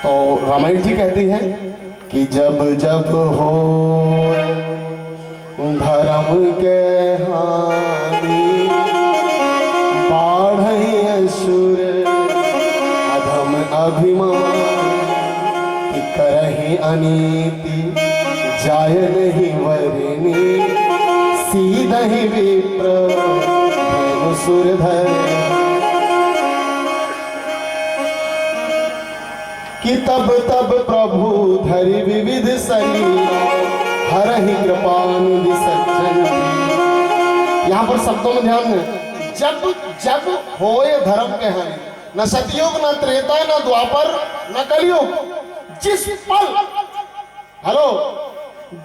तो रामायण जी कहती है कि जब जब हो धर्म के हानि बाढ़ई असुर अधम अभिमान कि करहि अनीति जाय नहीं वरनी सीधहि विप्र सुरधर कि तब तब प्रभु धरि विविध शरीर हरहि कृपानिधि सज्जन। यहाँ पर शब्दों में ध्यान दें। जब जब होए धर्म के हानि, न सतयुग न त्रेता न द्वापर न कलयुग, जिस पल हेलो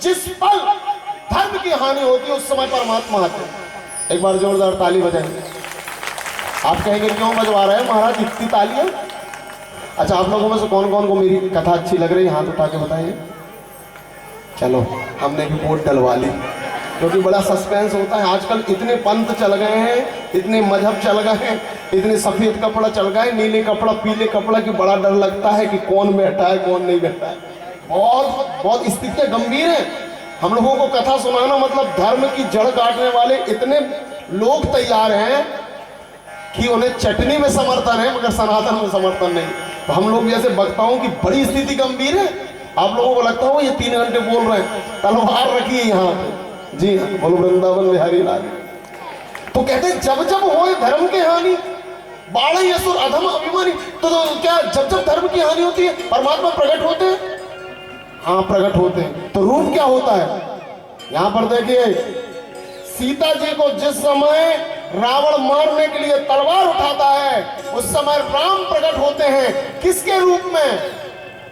जिस पल धर्म की हानि होती है उस समय परमात्मा आते हैं। एक बार जोरदार ताली बजाएंगे। आप कहेंगे क्यों बजवा रहे हैं महाराज इतनी तालियां? अच्छा, आप लोगों में से कौन कौन को मेरी कथा अच्छी लग रही है हाथ उठा के बताइए। चलो हमने भी वोट डलवा ली, क्योंकि बड़ा सस्पेंस होता है। आजकल इतने पंथ चल गए हैं, इतने मजहब चल गए हैं, इतने सफेद कपड़ा चल गए, नीले कपड़ा पीले कपड़ा की बड़ा डर लगता है कि कौन बैठा है कौन नहीं बैठा है। बहुत बहुत स्थितियां गंभीर है। हम लोगों को कथा सुनाना मतलब धर्म की जड़ काटने वाले इतने लोग तैयार हैं कि उन्हें चटनी में समर्थन है मगर सनातन में समर्थन नहीं। तो हम लोग जैसे वक्ताओं की बड़ी स्थिति गंभीर है। आप लोगों को लगता हो ये 3 घंटे बोल रहे हैं, तलवार रखिए यहाँ पे। जी हाँ, बोलो वृंदावन बिहारी लाल। तो कहते हैं जब जब होए धर्म की हानि बाढ़ई असुर अधम अभिमानी। तो क्या जब जब धर्म की हानि होती है परमात्मा प्रकट होते हैं? हाँ, प्रकट होते हैं। तो रूप क्या होता है? यहाँ पर देखिए, सीता जी को जिस समय रावण मारने के लिए तलवार उठाता है उस समय राम प्रकट होते हैं। किसके रूप में?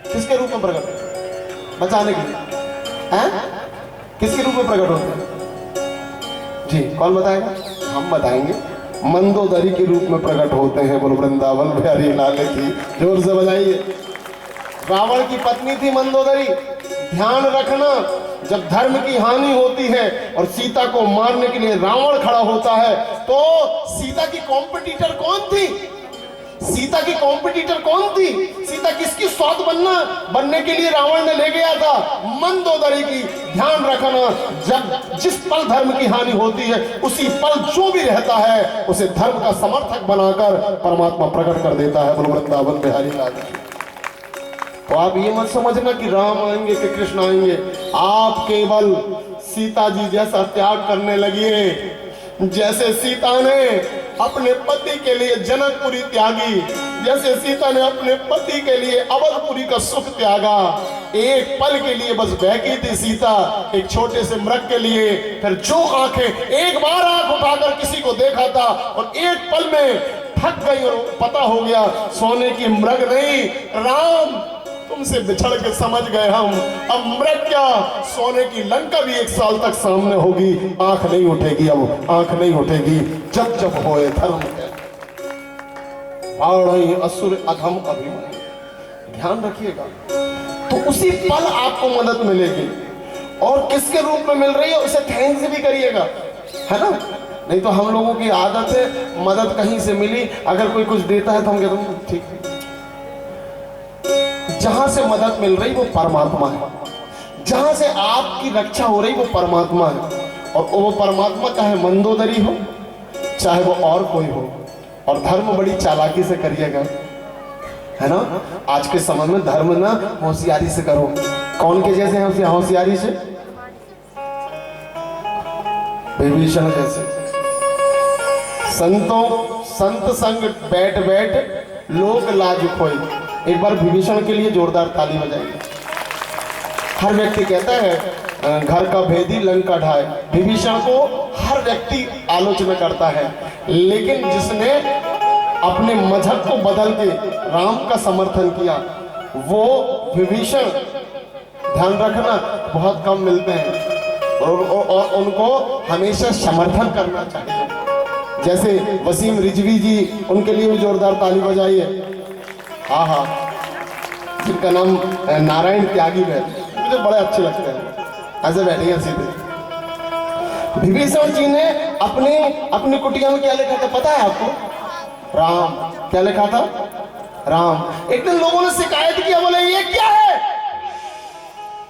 किसके रूप में प्रकट? बचाने के लिए हैं? किसके रूप में प्रकट होते हैं? जी कौन बताएगा? हम बताएंगे। मंदोदरी के रूप में प्रकट होते हैं। बोलो वृंदावन बिहारी लाल की। जोर से बजाइए। रावण की पत्नी थी मंदोदरी। ध्यान रखना, जब धर्म की हानि होती है और सीता को मारने के लिए रावण खड़ा होता है तो सीता की कॉम्पिटिटर कौन थी? सीता की कॉम्पिटिटर कौन थी? सीता किसकी सौत बनने के लिए रावण ने ले गया था? मंदोदरी की। ध्यान रखना, जब जिस पल धर्म की हानि होती है उसी पल जो भी रहता है उसे धर्म का समर्थक बनाकर परमात्मा प्रकट कर देता है। बोलो वृंदावन बिहारी लाल। तो आप ये मत समझना कि राम आएंगे कि कृष्ण आएंगे। आप केवल सीता जी जैसा त्याग करने लगिए जैसे सीता ने अपने पति के लिए जनकपुरी त्यागी, जैसे सीता ने अपने पति के लिए अवधपुरी का सुख त्यागा। एक पल के लिए बस बहकी थी सीता, एक छोटे से मृग के लिए। फिर जो आंखें एक बार आंख उठाकर किसी को देखा था और एक पल में थक गई और पता हो गया सोने की मृग नहीं, राम तुमसे बिछड़ के समझ गए हम। अब मृग क्या, सोने की लंका भी 1 साल तक सामने होगी, आंख नहीं उठेगी। अब आंख नहीं उठेगी जब जब होए धर्म के बाढ़ई असुर अधम अभिमानी। ध्यान रखिएगा। तो उसी पल आपको मदद मिलेगी और किसके रूप में मिल रही है उसे थैंक्स भी करिएगा, है ना? नहीं तो हम लोगों की आदत है मदद कहीं से मिली, अगर कोई कुछ देता है तो हम कहते हैं ठीक है। जहां से मदद मिल रही वो परमात्मा है, जहां से आपकी रक्षा हो रही वो परमात्मा है। और वो परमात्मा चाहे मंदोदरी हो चाहे वो और कोई हो। और धर्म बड़ी चालाकी से करिएगा, है ना? आज के समय में धर्म ना होशियारी से करो। कौन के जैसे हैं होशियारी से? विभीषण जैसे। संत संग बैठ बैठ लोक लाज खोए। एक बार विभीषण के लिए जोरदार ताली बजाइए। हर व्यक्ति कहता है घर का भेदी लंका ढाए। विभीषण को हर व्यक्ति आलोचना करता है, लेकिन जिसने अपने मजहब को बदल के राम का समर्थन किया वो विभीषण, ध्यान रखना, बहुत कम मिलते हैं और उनको हमेशा समर्थन करना चाहिए। जैसे वसीम रिजवी जी, उनके लिए भी जोरदार ताली बजाइए। हाँ हाँ, जिनका नाम नारायण त्यागी है, मुझे बड़े अच्छे लगते हैं। ऐसे बैठिए सीधे। विभीषण जी ने अपनी कुटिया में क्या लिखा था पता है आपको? राम। क्या लिखा था? राम। एक दिन लोगों ने शिकायत किया, बोले ये क्या है,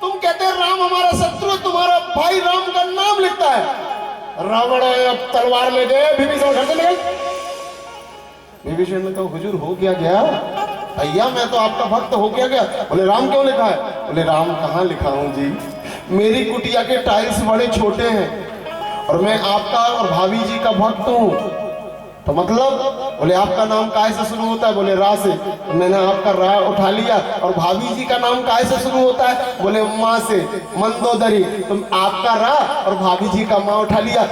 तुम कहते हैं राम हमारा शत्रु, तुम्हारा भाई राम का नाम लिखता है। रावण अब तलवार ले गए, विभीषण घर से निकल। विभीषण ने कहा हुजूर हो क्या गया, भैया मैं तो आपका भक्त हो क्या गया। बोले राम क्यों लिखा है। बोले राम कहाँ लिखा हूं जी, मेरी कुटिया के टाइल्स बड़े छोटे हैं और मैं आपका और भाभी जी का भक्त हूँ। तो मतलब, बोले आपका नाम काय से शुरू होता है। बोले रा से। तो मैंने आपका रा उठा लिया। और भाभी जी का नाम काय से शुरू होता है। बोले माँ से, मंदोदरी। तुम आपका रा और भाभी जी का माँ उठा लिया,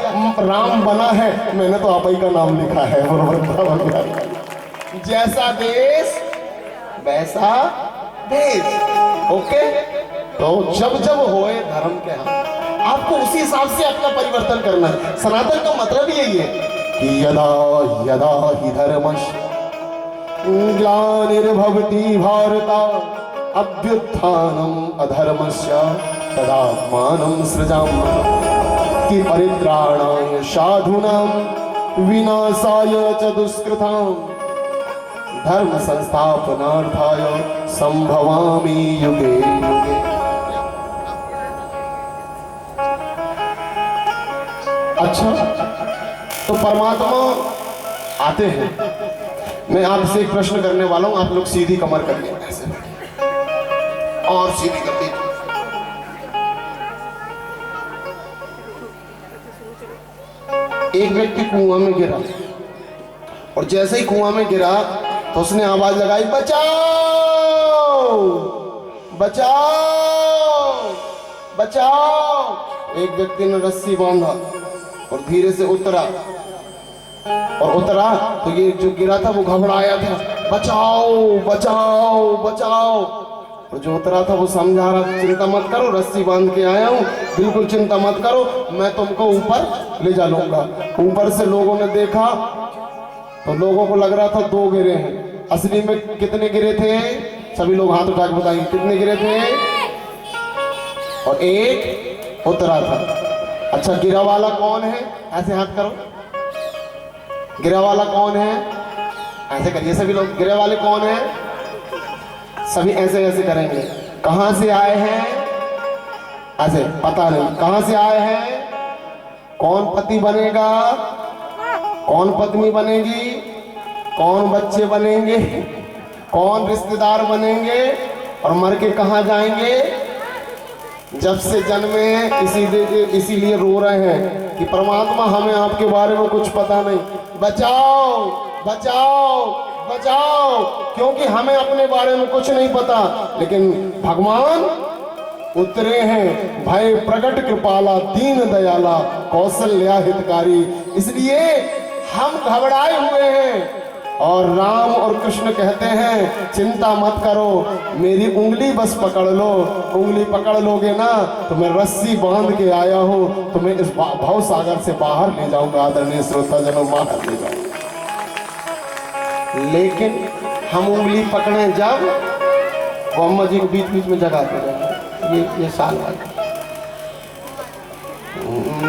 राम बना है। मैंने तो आप ही का नाम लिखा है। जैसा देश वैसा भेष। ओके, तो जब जब होए धर्म के हम, आपको उसी हिसाब से अपना परिवर्तन करना है। सनातन का मतलब यही है कि यदा यदा हि धर्मस्य ग्लानिर्भवति भारत अभ्युत्थानम् अधर्मस्य तदात्मानं सृजाम्यहम् कि परित्राणाय साधूनां विनाशाय च दुष्कृतां धर्म संस्थापनार्थाय संभवामि युगे युगे। अच्छा, तो परमात्मा आते हैं। मैं आपसे एक प्रश्न करने वाला हूं, आप लोग सीधी कमर कर लें, ऐसे और सीधी कर लीजिए। एक व्यक्ति कुआं में गिरा और जैसे ही कुआं में गिरा तो उसने आवाज लगाई, बचाओ बचाओ बचाओ। एक व्यक्ति ने रस्सी बांधा और धीरे से उतरा तो ये जो गिरा था वो घबराया था, बचाओ बचाओ बचाओ। और जो उतरा था वो समझा रहा, चिंता मत करो, रस्सी बांध के आया हूँ, बिल्कुल चिंता मत करो, मैं तुमको ऊपर ले जा लूंगा। ऊपर से लोगों ने देखा तो लोगों को लग रहा था 2 गिरे हैं, असली में कितने गिरे थे? सभी लोग हाथ उठा के बताएंगे कितने गिरे थे। और एक उतरा था। अच्छा, गिरा वाला कौन है? ऐसे हाथ करो। गिरा वाला कौन है? ऐसे करिए सभी लोग। गिरे वाले कौन है? सभी ऐसे ऐसे करेंगे। कहां से आए हैं? ऐसे, पता नहीं कहां से आए हैं। कौन पति बनेगा, कौन पत्नी बनेगी, कौन बच्चे बनेंगे, कौन रिश्तेदार बनेंगे और मर के कहां जाएंगे। जब से जन्मे इसीलिए रो रहे हैं कि परमात्मा हमें आपके बारे में कुछ पता नहीं, बचाओ बचाओ बचाओ, क्योंकि हमें अपने बारे में कुछ नहीं पता। लेकिन भगवान उतरे हैं, भय प्रकट कृपाला दीन दयाला कौशल्या हितकारी। इसलिए हम घबराए हुए हैं और राम और कृष्ण कहते हैं चिंता मत करो, मेरी उंगली बस पकड़ लो। उंगली पकड़ लोगे ना तो मैं रस्सी बांध के आया हूँ, तुम्हें इस भव सागर से बाहर ले जाऊंगा। आदरणीय श्रोता जनों, बाहर ले जाऊंगा। लेकिन हम उंगली पकड़े जब, अम्मा जी को बीच बीच में जगाते रहे, ये साल वाला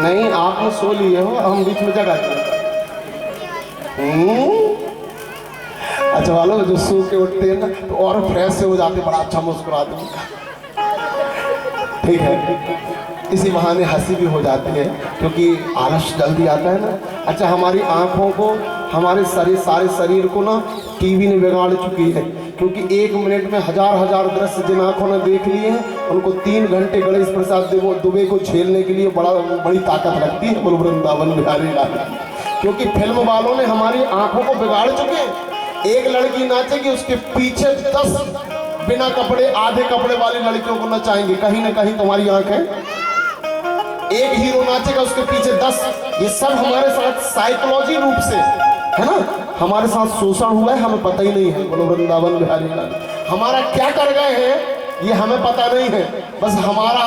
नहीं, आपने सो लिए हो, हम बीच में जगाते हैं। अच्छा वालों, जो सो के उठते हैं ना तो और फ्रेश से हो जाते, बड़ा अच्छा मुस्कुराते हैं। ठीक है, इसी बहाने हंसी भी हो जाती है क्योंकि आलस जल्दी आता है ना। अच्छा, हमारी आंखों को, हमारे सारे शरीर को ना टीवी ने बिगाड़ चुकी है, क्योंकि 1 मिनट में हजार दृश्य जिन आंखों ने देख लिए हैं उनको 3 घंटे गणेश प्रसाद दुबे को झेलने के लिए बड़ी ताकत लगती है। बोलो वृंदावन बिहारी लाल। क्योंकि फिल्म वालों ने हमारी आंखों को बिगाड़ चुके हैं। एक लड़की नाचेगी, उसके पीछे 10 बिना कपड़े, आधे कपड़े वाली लड़कियों को नचाएंगे, कहीं ना कहीं तुम्हारी आंख है। एक हीरो नाचेगा, उसके पीछे 10। ये सब हमारे साथ साइकोलॉजी रूप से है ना, हमारे साथ शोषण हुआ है, हमें पता ही नहीं है। बोलो वृंदावन बिहारी लाल। हमारा क्या कर गए हैं ये हमें पता नहीं है, बस हमारा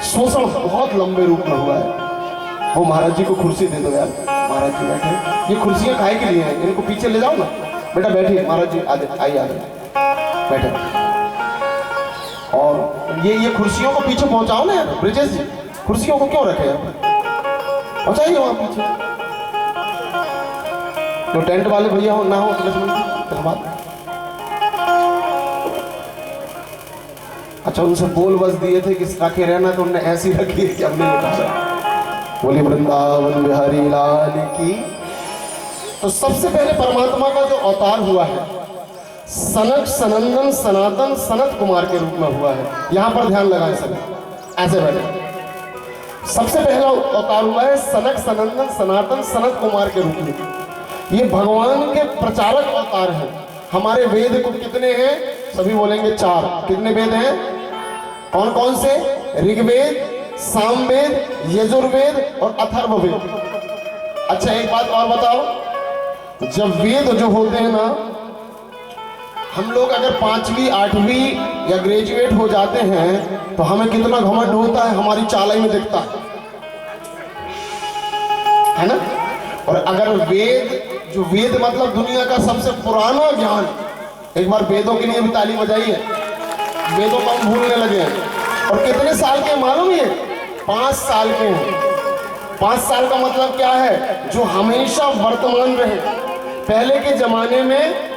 शोषण बहुत लंबे रूप में हुआ है। वो महाराज जी को कुर्सी दे दो यार, महाराज जी बैठे। ये कुर्सियां काहे के लिए हैं? इनको पीछे ले जाओ ना। बेटा बैठिए, महाराज जी आइए बैठे। और ये कुर्सियों को पीछे पहुंचाओ ना यार। ब्रिजेश जी, कुर्सियों को क्यों रखे यार, पहुंचाइए वहां पीछे। तो टेंट वाले भैया हो ना हो तो बात अच्छा उनसे बोल बस दिए थे कि रखे रहना, तो उनने ऐसी रखी है कि हमने उठाया। बोले वृंदावन बिहारी लाल की। तो सबसे पहले परमात्मा का जो अवतार हुआ है सनक सनंदन सनातन सनत कुमार के रूप में हुआ है। यहां पर ध्यान लगाएं सभी, ऐसे बैठे। सबसे पहला अवतार हुआ है सनक सनंदन सनातन सनत कुमार के रूप में। ये भगवान के प्रचारक अवतार हैं। हमारे वेद को कितने हैं? सभी बोलेंगे 4। कितने वेद हैं? कौन कौन से? ऋग्वेद, सामवेद, यजुर्वेद और अथर्ववेद। अच्छा एक बात और बताओ, जब वेद जो होते हैं ना, हम लोग अगर 5वीं 8वीं या ग्रेजुएट हो जाते हैं तो हमें कितना घमंड होता है, हमारी चालाई में दिखता है ना। और अगर वेद, जो वेद मतलब दुनिया का सबसे पुराना ज्ञान, एक बार वेदों के लिए भी ताली बजाइए। वेदों को हम भूलने लगे हैं। और कितने साल के मालूम है? 5 साल के हैं। 5 साल का मतलब क्या है? जो हमेशा वर्तमान रहे। पहले के जमाने में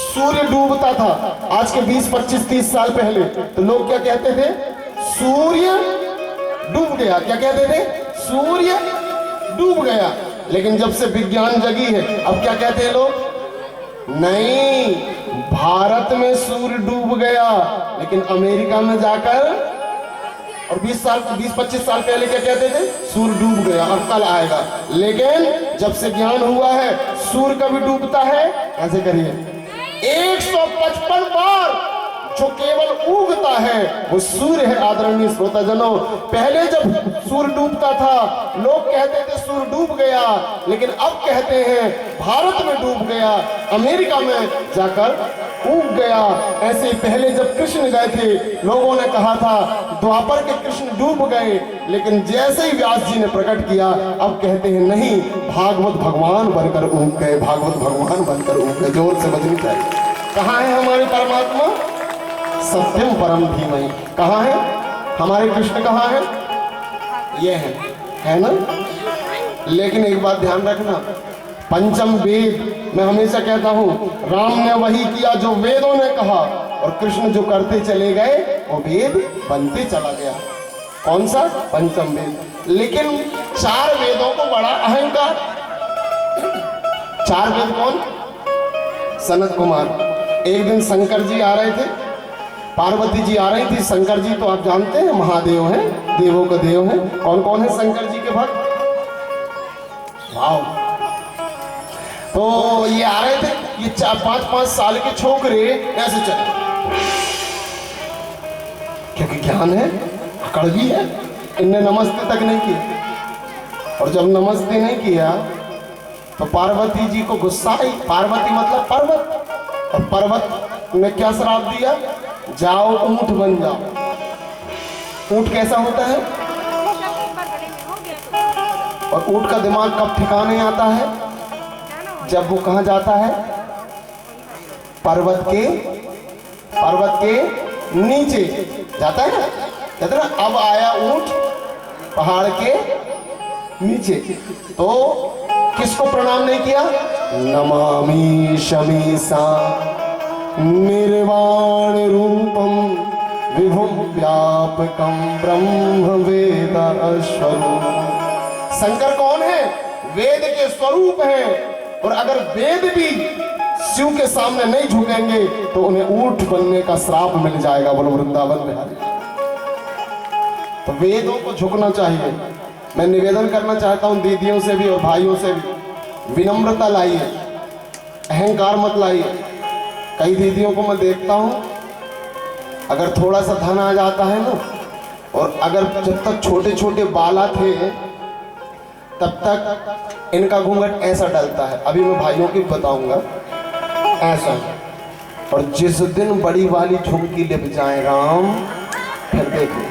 सूर्य डूबता था, आज के 20, 25, 30 साल पहले, तो लोग क्या कहते थे? सूर्य डूब गया। क्या कहते थे? सूर्य डूब गया। लेकिन जब से विज्ञान जगी है, अब क्या कहते हैं लोग? नहीं, भारत में सूर्य डूब गया, लेकिन अमेरिका में जाकर, और 20-25 साल पहले क्या कहते थे? सूर्य डूब गया और कल आएगा। लेकिन जब से ज्ञान हुआ है, सूर्य कभी डूबता है? ऐसे करिए, 155 बार जो केवल उगता है वो सूर्य है। आदरणीय श्रोताजनों, पहले जब सूर्य डूबता था लोग कहते थे सूर्य डूब गया, लेकिन अब कहते हैं भारत में डूब गया, अमेरिका में जाकर उग गया। ऐसे पहले जब कृष्ण गए थे लोगों ने कहा था द्वापर के कृष्ण डूब गए, लेकिन जैसे ही व्यास जी ने प्रकट किया अब कहते हैं नहीं, भागवत भगवान बनकर उग गए, भागवत भगवान बनकर उग गए। जोर से बजनी चाहिए। कहाँ है हमारे परमात्मा? सत्यम परम धीमहि। कहाँ है हमारे कृष्ण? कहाँ है? ये है ना। लेकिन एक बात ध्यान रखना, पंचम वेद, मैं हमेशा कहता हूं, राम ने वही किया जो वेदों ने कहा, और कृष्ण जो करते चले गए वो वेद बनते चला गया। कौन सा? पंचम वेद। लेकिन 4 वेदों को बड़ा अहंकार। 4 वेद कौन? सनत कुमार। एक दिन शंकर जी आ रहे थे, पार्वती जी आ रही थी। शंकर जी तो आप जानते हैं महादेव हैं, देवों के देव हैं। कौन कौन है शंकर जी के भक्त? वाह। तो ये आ रहे थे, ये 4-5 साल के छोकरे ऐसे चले, क्योंकि ज्ञान है, अकड़ भी है। इनने नमस्ते तक नहीं किया, और जब नमस्ते नहीं किया तो पार्वती जी को गुस्सा आई। पार्वती मतलब पर्वत, और पर्वत ने क्या श्राप दिया? जाओ ऊंट बन जाओ। ऊंट कैसा होता है? और ऊंट का दिमाग कब ठिकाने आता है? जब वो कहाँ जाता है? पर्वत के नीचे जाता है ना, कहते ना अब आया ऊंट पहाड़ के नीचे। तो किसको प्रणाम नहीं किया? नमामि शमीसा निर्वाण रूपम विभुम व्यापकम ब्रह्म वेद स्वरूप। शंकर कौन है? वेद के स्वरूप है। और अगर वेद भी शिव के सामने नहीं झुकेंगे तो उन्हें ऊंट बनने का श्राप मिल जाएगा। बोलो वृंदावन बिहारी। तो वेदों को झुकना चाहिए। मैं निवेदन करना चाहता हूं दीदियों से भी और भाइयों से भी, विनम्रता लाइए, अहंकार मत लाइए। कई दीदियों को मैं देखता हूं, अगर थोड़ा सा धन आ जाता है ना, और अगर जब तक छोटे छोटे बाला थे तब तक इनका घूंघट ऐसा डलता है। अभी मैं भाइयों की बताऊंगा ऐसा। और जिस दिन बड़ी वाली झुमकी लिप जाए राम, फिर देखो,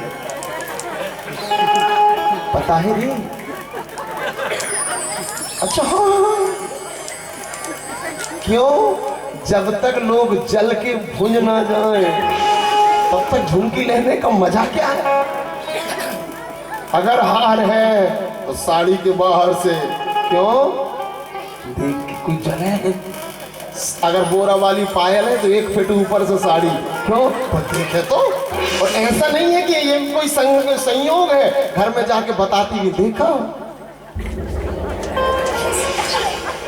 पता है नहीं? अच्छा हाँ, क्यों? जब तक लोग जल के भुंज ना जाए तब तक झुमकी लेने का मजा क्या है? अगर हार है तो साड़ी के बाहर से, क्यों? देख के कोई जले, अगर बोरा वाली पायल है तो 1 फीट ऊपर से साड़ी, क्यों देखे तो। और ऐसा नहीं है कि ये कोई संयोग है, घर में जाके बताती है देखा।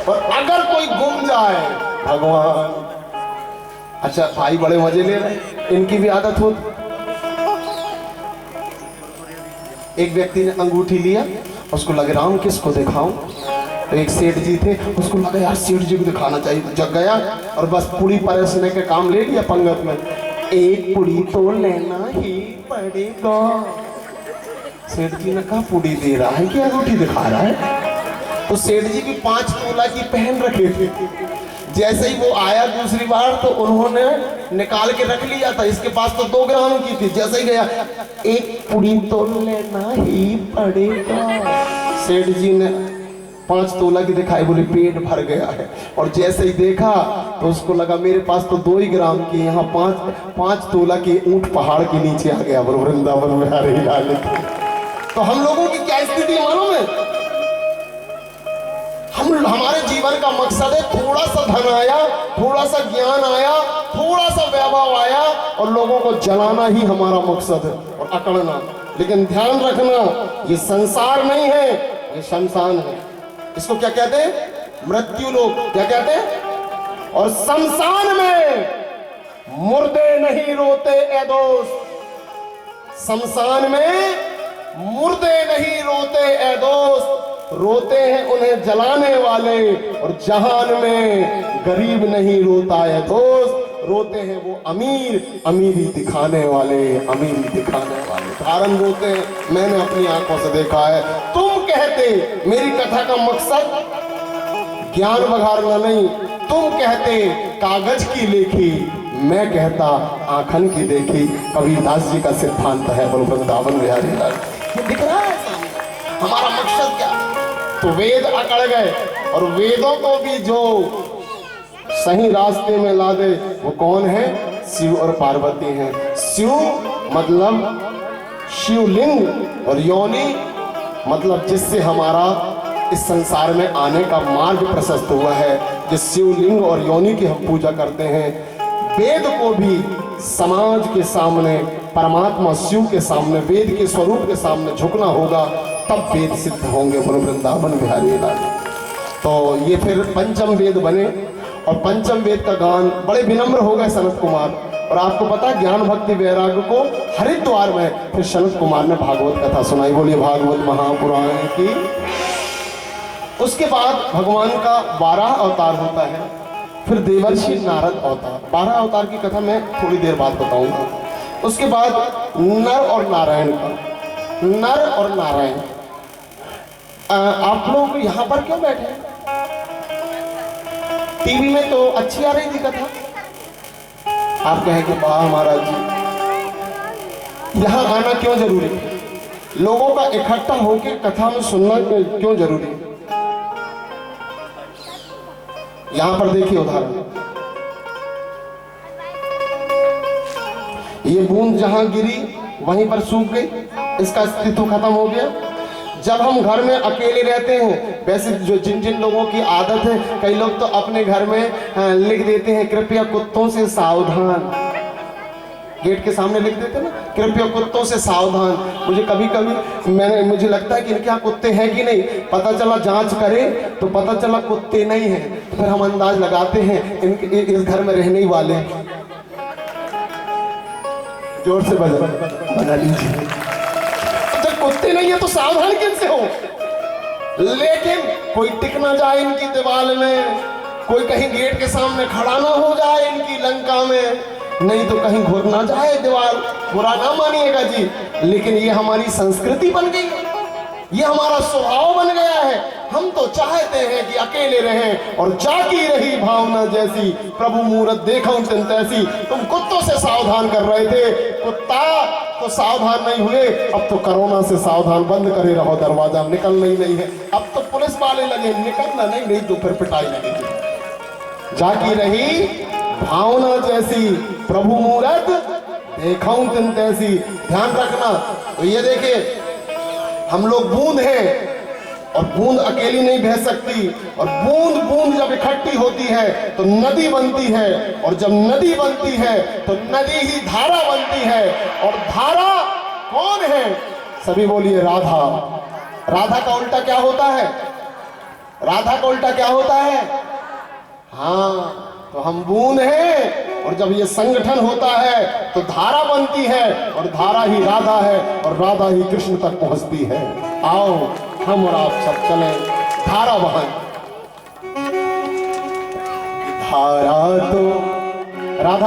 और अगर कोई गुम जाए, भगवान, अच्छा भाई बड़े मजे ले रहे हैं, इनकी भी आदत होती। एक व्यक्ति ने अंगूठी लिया, उसको लगे राम किसको दिखाऊं, तो एक सेठ जी थे, उसको लगा यार सेठ जी को दिखाना चाहिए, तो जग गया और बस पूरी परोसने के काम ले लिया पंगत में। एक पुड़ी तो लेना ही पड़ेगा। सेठ जी ने कहा पुड़ी दे रहा है कि अंगूठी दिखा रहा है? तो सेठ जी की 5 तोला की पहन रखे थे। जैसे ही वो आया दूसरी बार तो उन्होंने निकाल के रख लिया था, इसके पास तो 2 ग्राम की थी। जैसे ही गया, एक पुड़ी तो लेना ही पड़ेगा। सेठ जी ने 5 तोला की दिखाई, बोले पेट भर गया है। और जैसे ही देखा तो उसको लगा मेरे पास तो 2 ही ग्राम की, यहाँ 5 तोला की ऊंट पहाड़ के नीचे आ गया। वृंदावन में आ रही लाल। तो हम लोगों की क्या स्थिति मालूम है? हमारे जीवन का मकसद है थोड़ा सा धन आया, थोड़ा सा ज्ञान आया, थोड़ा सा वैभव आया और लोगों को जलाना ही हमारा मकसद है और अकड़ना। लेकिन ध्यान रखना, ये संसार नहीं है, ये शमशान है। इसको क्या कहते हैं? मृत्यु लोक। क्या कहते हैं? और शमशान में मुर्दे नहीं रोते ए दोस्त। शमशान में मुर्दे नहीं रोते ए दोस्त, रोते हैं उन्हें जलाने वाले। और जहान में गरीब नहीं रोता है दोस्त, रोते हैं वो अमीर, अमीरी दिखाने वाले, अमीरी दिखाने वाले। धारण रोते हैं, मैंने अपनी आंखों से देखा है। तुम कहते मेरी कथा का मकसद ज्ञान बघारना नहीं, तुम कहते कागज की लेखी, मैं कहता आंखन की देखी। कबीरदास जी का सिद्धांत है, बोलो वृंदावन बिहारी लाल। दिख रहा है हमारा मकसद क्या? तो वेद अकड़ गए और वेदों को भी जो सही रास्ते में ला दे वो कौन है? शिव और पार्वती हैं। शिव मतलब शिवलिंग और योनि मतलब जिससे हमारा इस संसार में आने का मार्ग प्रशस्त हुआ है। जिस शिवलिंग और योनि की हम पूजा करते हैं, वेद को भी समाज के सामने, परमात्मा शिव के सामने, वेद के स्वरूप के सामने झुकना होगा, तब वेद सिद्ध होंगे। बोलो वृंदावन बिहारी लाल। तो ये फिर पंचम वेद बने और पंचम वेद का गान बड़े विनम्र हो गए सनत कुमार। और आपको पता है ज्ञान भक्ति वैराग्य को हरिद्वार में फिर सनत कुमार ने भागवत कथा सुनाई। बोलिए भागवत महापुराण की। उसके बाद भगवान का 12 अवतार होता है, फिर देवर्षि नारद अवतार। 12 अवतार की कथा मैं थोड़ी देर बाद बताऊंगा। उसके बाद नर और नारायण का। नर और नारायण, आप लोग यहाँ पर क्यों बैठे हैं? टीवी में तो अच्छी आ रही थी कथा। आप कहें कि वाह महाराज जी, यहाँ आना क्यों जरूरी है? लोगों का इकट्ठा होकर कथा में सुनना क्यों जरूरी है? यहां पर देखिए उदाहरण, ये बूंद जहां गिरी वहीं पर सूख गई, इसका अस्तित्व खत्म हो गया। जब हम घर में अकेले रहते हैं, वैसे जो जिन जिन लोगों की आदत है, कई लोग तो अपने घर में लिख देते हैं कृपया कुत्तों से सावधान। गेट के सामने लिख देते ना, कृपया कुत्तों से सावधान। मुझे कभी कभी मुझे लगता है कि इनके यहाँ कुत्ते हैं कि नहीं। पता चला जांच करें तो पता चला कुत्ते नहीं हैं, तो फिर हम अंदाज लगाते हैं इनके इस घर में रहने ही वाले हैं। जोर से बना लीजिए। जब कुत्ते नहीं है तो सावधान किनसे हो? लेकिन कोई टिक ना जाए इनकी दीवार में, कोई कहीं गेट के सामने खड़ा ना हो जाए इनकी लंका में, नहीं तो कहीं घुर ना जाए दीवार। बुरा ना मानिएगा जी, लेकिन ये हमारी संस्कृति बन गई, ये हमारा स्वभाव बन गया है। हम तो चाहते हैं कि अकेले रहें और जागी रही भावना जैसी, प्रभु मूरत देखा उनसे ऐसी। तुम कुत्तों से सावधान कर रहे थे, कुत्ता तो सावधान नहीं हुए, अब तो कोरोना से सावधान। बंद करे रहो दरवाजा, निकलना ही नहीं है। अब तो पुलिस वाले लगे, निकलना नहीं तो फिर पिटाई लगेगी। जागी रही भावना जैसी, प्रभु मूरत देखा तिन तैसी। ध्यान रखना। तो ये देखिए, हम लोग बूंद हैं, और बूंद अकेली नहीं बह सकती, और बूंद बूंद जब इकट्ठी होती है तो नदी बनती है, और जब नदी बनती है तो नदी ही धारा बनती है। और धारा कौन है? सभी बोलिए राधा। राधा का उल्टा क्या होता है? राधा का उल्टा क्या होता है? हाँ, तो हम बूंद हैं, और जब ये संगठन होता है तो धारा बनती है, और धारा ही राधा है, और राधा ही कृष्ण तक पहुंचती है। आओ हम और आप सब चलें धारा बहन। धारा तो राधा